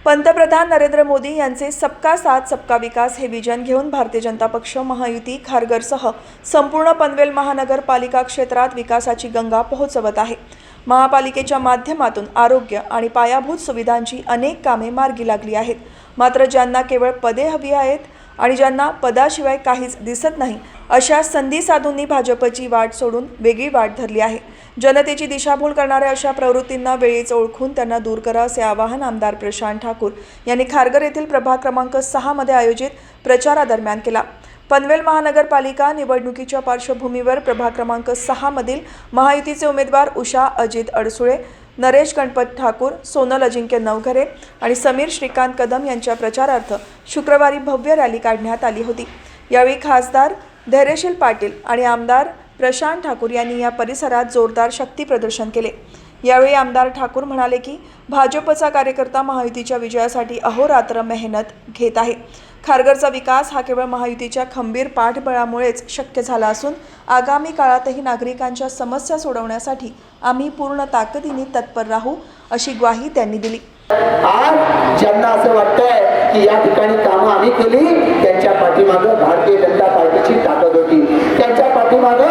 पंतप्रधान नरेंद्र मोदी यांचे सबका साथ सबका विकास हे विजन घेऊन भारतीय जनता पक्ष महायुती खारघरसह संपूर्ण पनवेल महानगरपालिका क्षेत्रात विकासाची गंगा पोहोचवत आहे। महापालिकेच्या माध्यमातून आरोग्य आणि पायाभूत सुविधांची अनेक कामे मार्गी लागली आहेत। मात्र ज्यांना केवळ पदे हवी आहेत आणि ज्यांना पदाशिवाय काहीच दिसत नाही अशा संधी साधूंनी भाजपची वाट सोडून वेगळी वाट धरली आहे। जनतेची दिशाभूल करणाऱ्या अशा प्रवृत्तींना वेळीच ओळखून त्यांना दूर करा असे आवाहन आमदार प्रशांत ठाकूर यांनी खारघर येथील प्रभाग क्रमांक 6 मध्ये आयोजित प्रचारादरम्यान केला। पनवेल महानगरपालिका निवडणुकीच्या पार्श्वभूमीवर प्रभाग क्रमांक 6 मधील महायुतीचे उमेदवार उषा अजित अडसुळे, नरेश गणपत ठाकूर, सोनल अजिंक्य नवघरे आणि समीर श्रीकांत कदम यांच्या प्रचारार्थ शुक्रवारी भव्य रॅली काढण्यात आली होती। यावेळी खासदार धैर्यशील पाटील आणि आमदार प्रशांत ठाकूर यांनी या परिसरात जोरदार शक्ती प्रदर्शन केले। यावेळी आमदार ठाकूर म्हणाले की भाजपचा कार्यकर्ता महायुतीच्या विजयासाठी अहोरात्र मेहनत घेत आहे। खारघरचा विकास हा केवळ महायुतीच्या खंबीर पाठबळामुळेच शक्य झाला असून आगामी काळातही नागरिकांच्या समस्या सोडवण्यासाठी आम्ही पूर्ण ताकदीने तत्पर राहू अशी ग्वाही त्यांनी दिली। आज ज्यांना असं वाटतंय की या ठिकाणी कामं आम्ही केली, त्यांच्या पाठीमागे भारतीय जनता पार्टीची ताकद होती, त्यांच्या पाठीमागे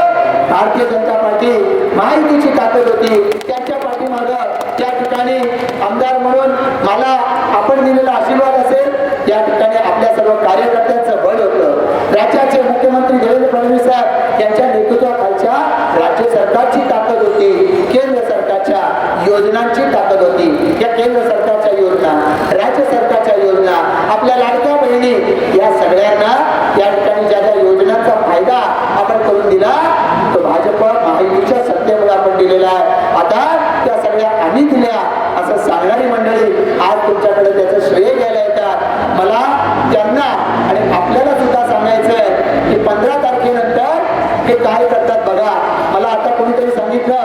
भारतीय जनता पार्टी महायुतीची ताकद होती, त्यांच्या पाठीमागे त्या ठिकाणी आमदार म्हणून मला आपण दिलेला आशीर्वाद असेल, या ठिकाणी आपल्या सर्व कार्यकर्त्यांचं बळ होतं। राज्याचे मुख्यमंत्री देवेंद्र फडणवीस साहेब यांच्या नेतृत्वाखालच्या राज्य सरकारची ताकद होती, केंद्र सरकारच्या योजनांची ताकद होती। या केंद्र सरकारच्या योजना, राज्य सरकारच्या योजना, आपल्या लाडक्या बहिणी या सगळ्यांना या ठिकाणी ज्या ज्या योजनांचा फायदा आपण करून दिला तो भाजप महायुतीच्या सत्तेमुळे आपण दिलेला आहे। आता त्या सगळ्या आम्ही दिल्या असं सांगणारी मंडळी आज तुमच्याकडे त्याचं श्रेय घ्यायला येतात। मला त्यांना आणि आपल्याला सुद्धा सांगायचं आहे की 15 तारखेनंतर हे काय करतात बघा। मला आता कोणीतरी सांगितलं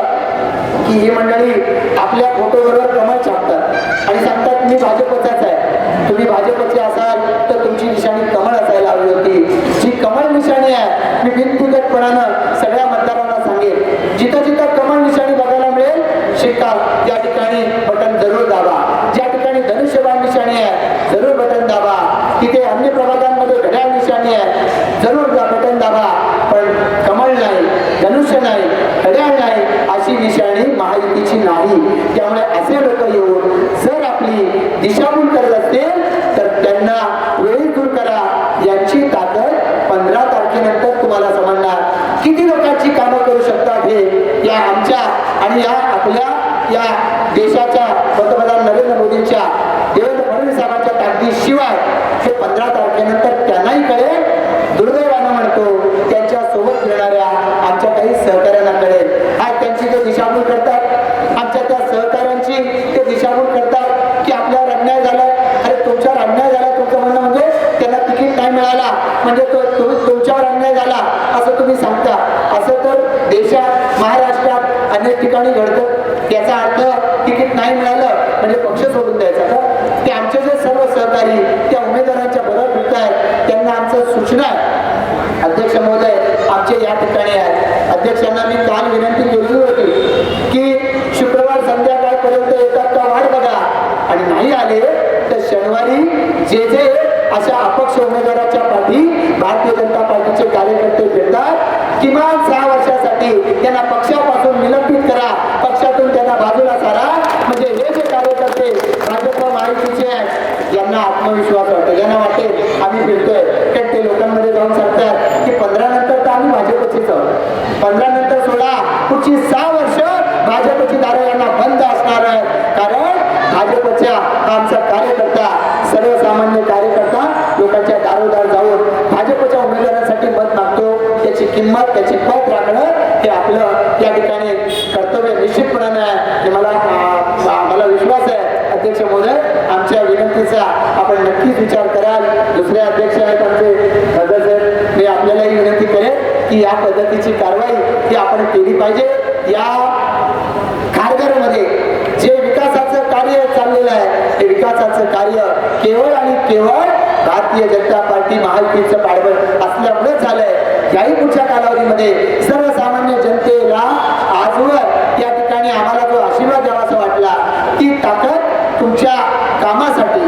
की ही मंडळी आपल्या फोटोबरोबर कमळ छापतात आणि सांगतात मी भाजपचाच आहे। तुम्ही भाजपचे असाल तर तुमची निशाणी कमळ असायला हवी होती। जी कमळ निशाणी आहे, मी बिनतिकटपणानं सगळ्या मतदारांना सांगेन, जिथं जिथं कमळ निशाणी बघायला मिळेल शिक्का त्या ठिकाणी बटन जरूर दाबा। ज्या ठिकाणी धनुष्यबाण निशाणी आहे जरूर बटन दाबा। तिथे अन्य प्रभागांमध्ये घड्याळ निशाणी आहे जरूर बटन दाबा, पण कमळ नाही, धनुष्य नाही, घड्याळ नाही अशी निशाणी महायुतीची नाही। त्यामुळे असे लोक येऊन जर आपली दिशाभूल करत असतील तर त्यांना वेळी दूर करा। यांची ताकद 15 तारखेनंतर तुम्हाला समजणार। किती लोकांची कामं करू शकतात हे या आमच्या आणि या आपल्या या देशाच्या पंतप्रधान नरेंद्र मोदींच्या देवेंद्र फडणवीस साहेबांच्या ताकदीशिवाय हे 15 तारखेनंतर त्यांनाही कळेल। दुर्दैवानं म्हणतो त्यांच्या सोबत फिरणाऱ्या आमच्या काही सहकाऱ्यांना कळेल। आज त्यांची ते दिशाभूल करतात, आमच्या त्या सहकाऱ्यांची ते दिशाभूल करतात की आपल्यावर अन्याय झालाय। अरे तुमच्यावर अन्याय झाला, तुमचं म्हणणं म्हणजे त्यांना तिकीट नाही मिळाला म्हणजे तुमच्यावर अन्याय झाला असं तुम्ही सांगता। असं तर देशात महाराष्ट्रात अनेक ठिकाणी घडतं। याचा अर्थ तिकीट नाही मिळालं म्हणजे पक्ष सोडून द्यायचा का? ते आमचे जे सर्व सहकारी त्या उमेदवारांच्या बरोबर फिरत आहेत त्यांना आमचं सूचना आहे। अध्यक्ष महोदय आमचे या ठिकाणी आहेत, अध्यक्षांना मी काल विनंती केली होती की शुक्रवार संध्याकाळपर्यंत येतात का वाट बघा आणि नाही आले तर शनिवारी जे जे अशा अपक्ष उमेदवाराच्या पाठी भारतीय जनता पार्टीचे कार्यकर्ते फिरतात किमान 6 वर्षासाठी त्यांना पक्षापासून निलंबित करा, पक्षातून त्यांना बाजूला सारा। म्हणजे हे जे कार्यकर्ते भाजप महायुतीचे आहेत यांना आत्मविश्वास वाटेल, यांना वाटेल आम्ही फिरतोय, कारण ते लोकांमध्ये जाऊन सांगतात की 15 नंतर तर आम्ही भाजपचीच आहोत। 15 नंतर सोडा, पुढची 6 वर्ष भाजपची दारं यांना बंद असणार आहे। कारण भाजपच्या आमचा कार्यकर्ता, सर्वसामान्य कार्यकर्ता लोकांच्या दारोदार जाऊन भाजपच्या उमेदवारांसाठी मत मागतो। त्याची किंमत, त्याची पत राखणं हे आपलं या ठिकाणी कर्तव्य निश्चितपणाने आहे। मला विश्वास आहे अध्यक्ष महोदय आमच्या विनंतीचा आपण नक्कीच विचार कराल। दुसरे अध्यक्ष आहेत आमचे, मी आपल्यालाही विनंती करेन की या पद्धतीची कारवाई ही आपण केली पाहिजे। या खारघरमध्ये जे विकासाचं कार्य चाललेलं आहे हे विकासाचं कार्य केवळ आणि केवळ भारतीय जनता पार्टी महायुतीचं पाठबळ असल्यामुळे झालंय। याही पुढच्या कालावधीमध्ये सर्वसामान्य जनतेला आजवर या ठिकाणी आम्हाला जो आशीर्वाद द्यावासा वाटला ती ताकद तुमच्या कामासाठी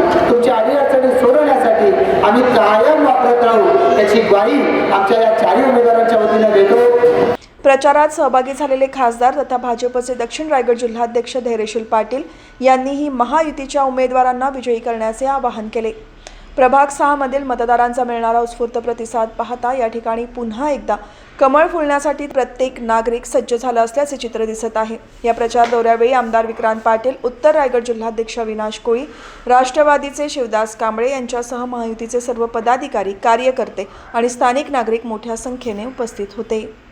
अशी ग्वाही आमच्या या चारही उमेदवारांच्या वतीने देतो. प्रचारात सहभागी झालेले खासदार तथा भाजपचे दक्षिण रायगड जिल्हाध्यक्ष धैर्यशील पाटील यांनीही महायुतीच्या उमेदवारांना विजयी करण्याचे आवाहन केले. प्रभाग 6 मधील मतदारांचा मिळणारा उत्स्फूर्त प्रतिसाद पाहता या ठिकाणी पुन्हा एकदा कमळ फुलण्यासाठी प्रत्येक नागरिक सज्ज झाला असल्याचे चित्र दिसत आहे. या प्रचार दौऱ्यावेळी आमदार विक्रांत पाटील, उत्तर रायगड जिल्हाध्यक्ष अविनाश कोळी, राष्ट्रवादीचे शिवदास कांबळे यांच्यासह महायुतीचे सर्व पदाधिकारी, कार्यकर्ते आणि स्थानिक नागरिक मोठ्या संख्येने उपस्थित होते.